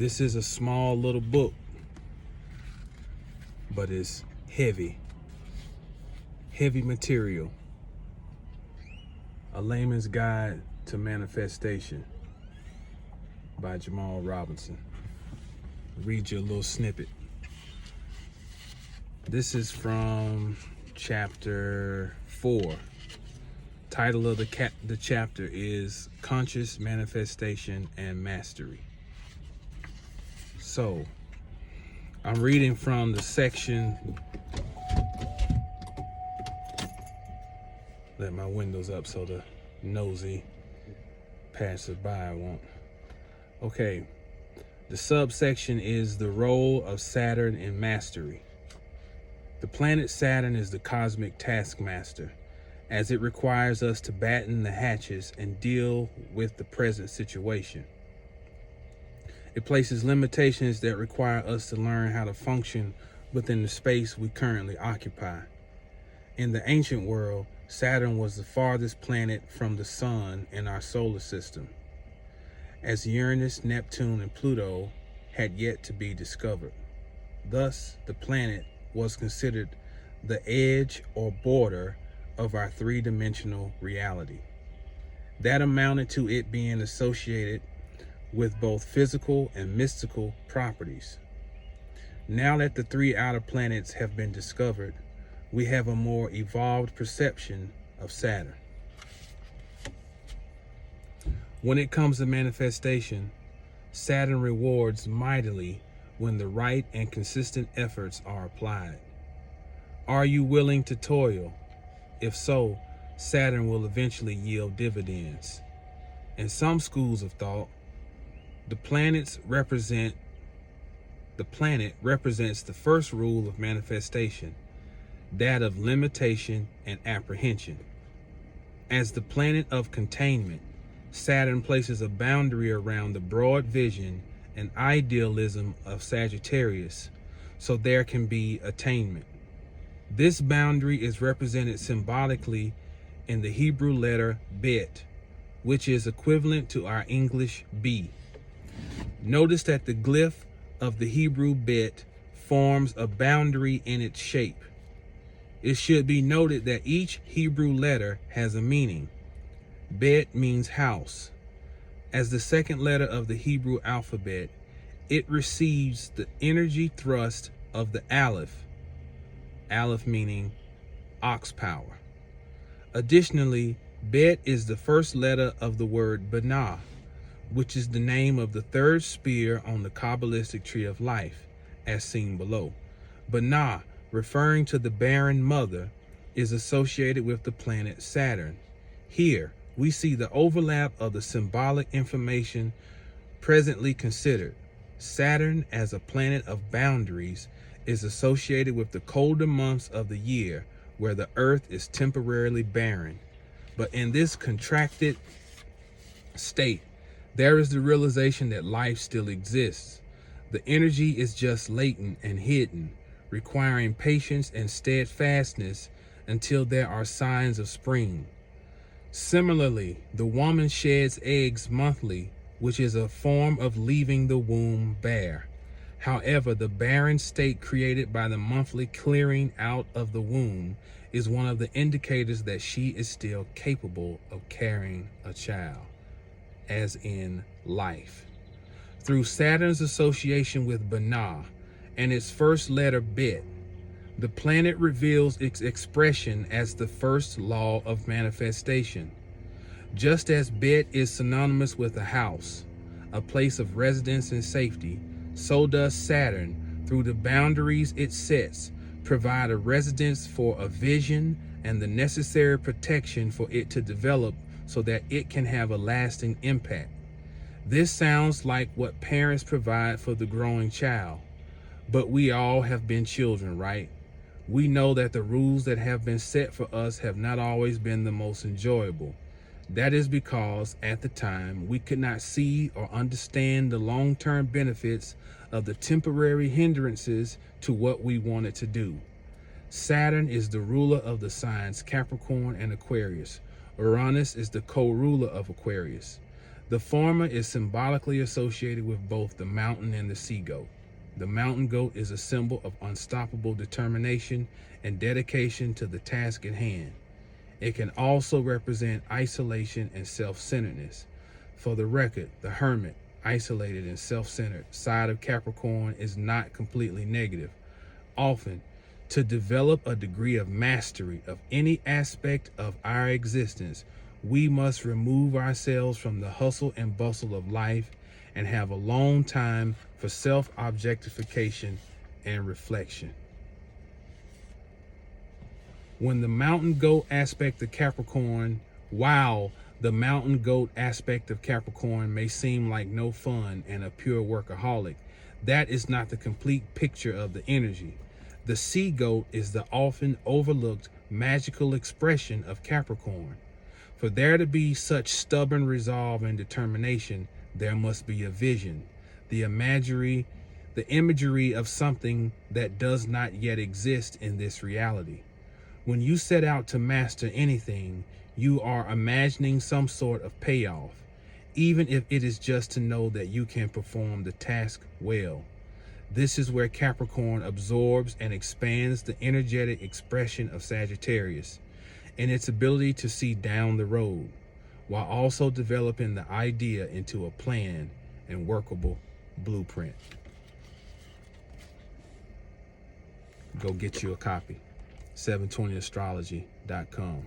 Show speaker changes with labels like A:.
A: This is a small little book, but it's heavy material. A Layman's Guide to Manifestation by Jamal Robinson. Read you a little snippet. This is from chapter 4. Title of the chapter is Conscious Manifestation and Mastery. So, I'm reading from the section. Let my windows up so the nosy passerby won't. Okay, the subsection is the role of Saturn in mastery. The planet Saturn is the cosmic taskmaster, as it requires us to batten the hatches and deal with the present situation. It places limitations that require us to learn how to function within the space we currently occupy. In the ancient world, Saturn was the farthest planet from the sun in our solar system, as Uranus, Neptune, and Pluto had yet to be discovered. Thus, the planet was considered the edge or border of our three-dimensional reality. That amounted to it being associated with both physical and mystical properties. Now that the three outer planets have been discovered, we have a more evolved perception of Saturn. When it comes to manifestation, Saturn rewards mightily when the right and consistent efforts are applied. Are you willing to toil? If so, Saturn will eventually yield dividends. In some schools of thought, the planet represents the first rule of manifestation, that of limitation and apprehension. As the planet of containment, Saturn places a boundary around the broad vision and idealism of Sagittarius, so there can be attainment. This boundary is represented symbolically in the Hebrew letter Bet, which is equivalent to our English B. Notice that the glyph of the Hebrew Bet forms a boundary in its shape. It should be noted that each Hebrew letter has a meaning. Bet means house. As the second letter of the Hebrew alphabet, it receives the energy thrust of the Aleph. Aleph meaning ox power. Additionally, Bet is the first letter of the word Binah, which is the name of the third spear on the Kabbalistic tree of life, as seen below. Binah, referring to the barren mother, is associated with the planet Saturn. Here, we see the overlap of the symbolic information presently considered. Saturn, as a planet of boundaries, is associated with the colder months of the year, where the earth is temporarily barren. But in this contracted state, there is the realization that life still exists. The energy is just latent and hidden, requiring patience and steadfastness until there are signs of spring. Similarly, the woman sheds eggs monthly, which is a form of leaving the womb bare. However, the barren state created by the monthly clearing out of the womb is one of the indicators that she is still capable of carrying a child, as in life. Through Saturn's association with Binah and its first letter Bet, the planet reveals its expression as the first law of manifestation. Just as Bet is synonymous with a house, a place of residence and safety, so does Saturn, through the boundaries it sets, provide a residence for a vision and the necessary protection for it to develop so that it can have a lasting impact. This sounds like what parents provide for the growing child, but we all have been children, right? We know that the rules that have been set for us have not always been the most enjoyable. That is because at the time we could not see or understand the long-term benefits of the temporary hindrances to what we wanted to do. Saturn is the ruler of the signs Capricorn and Aquarius. Uranus is the co-ruler of Aquarius. The former is symbolically associated with both the mountain and the sea goat. The mountain goat is a symbol of unstoppable determination and dedication to the task at hand. It can also represent isolation and self-centeredness. For the record, the hermit, isolated and self-centered side of Capricorn is not completely negative. Often, to develop a degree of mastery of any aspect of our existence, we must remove ourselves from the hustle and bustle of life and have a long time for self-objectification and reflection. When the mountain goat aspect of Capricorn, the mountain goat aspect of Capricorn may seem like no fun and a pure workaholic, that is not the complete picture of the energy. The sea goat is the often overlooked magical expression of Capricorn. For there to be such stubborn resolve and determination, there must be a vision, the imagery of something that does not yet exist in this reality. When you set out to master anything, you are imagining some sort of payoff, even if it is just to know that you can perform the task well. This is where Capricorn absorbs and expands the energetic expression of Sagittarius and its ability to see down the road, while also developing the idea into a plan and workable blueprint. Go get you a copy. 720astrology.com.